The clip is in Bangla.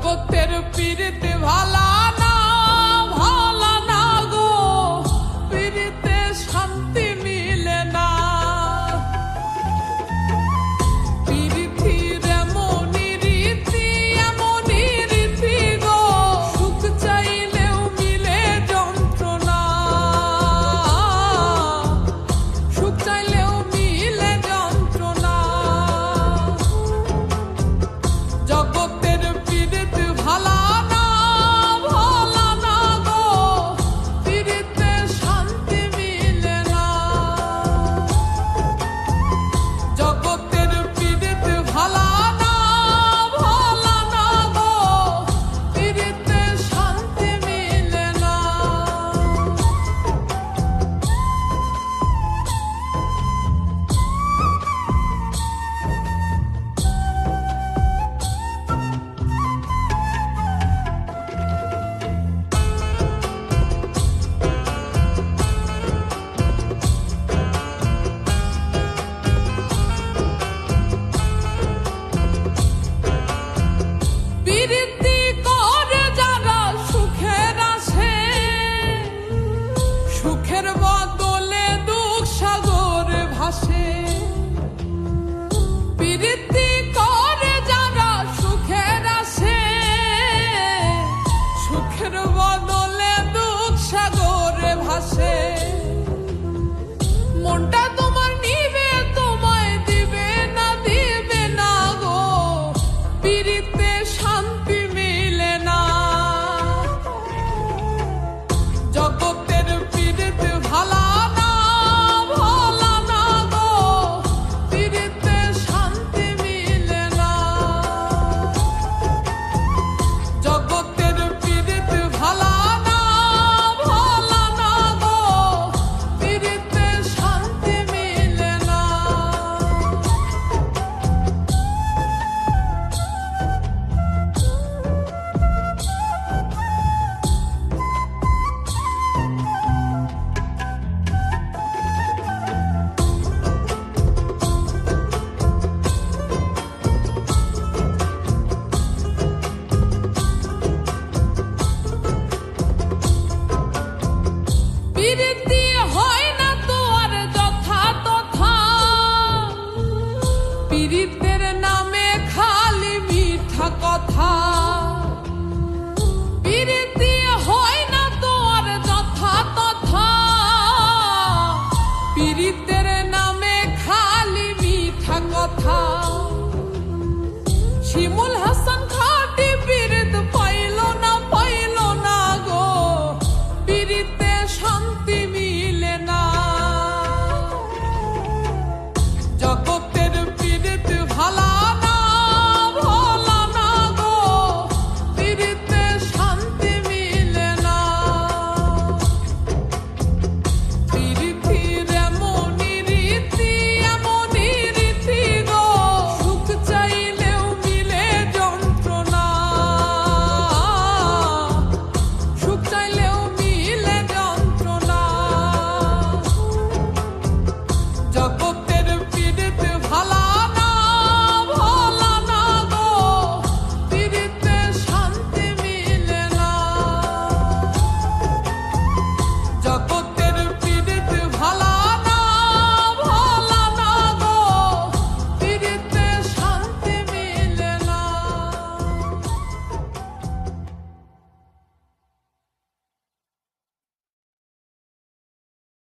জগতের পীড়িতে ভালা না ভালা না গো, পীড়িতে শান্তি মিলে না। পীড়িতির এমনই রীতি গো, সুখ চাইলেও মিলে যন্ত্রণা, সুখ চাইলেও মিলে যন্ত্রণা। জগতের পীড়িতে ভালা না ভালা না গো, পীড়িতে শান্তি মিলে না। জগতের পীড়িতে ভালা না ভালা না গো, পীড়িতে শান্তি মিলে না। পীড়িতি করে যারা সুখের আসে, সুখের বদলে দুঃখ সাগরে ভাসে। পীড়িতি করে যারা সুখের আসে, সুখের বদলে দুঃখ সাগরে ভাসে। মনটা তোমার নিবে তোমায় দিবে না গো, পীড়িতে শান্তি মিলে না। জগতের পীড়িতে ভালা না ভালা না গো, পীড়িতে শান্তি মিলে না। জগতের পীড়িতে ভালা না ভালা না গো, পীড়িতে শান্তি মিলে না। পীড়িতি হয় না তো আর যথা তথা, পীড়িতের নামে খালি মিঠা কথা। পীড়িতি হয় না তো আর যথা তথা, পীড়িতের নামে খালি মিঠা কথা। শিমুল হাসান খাট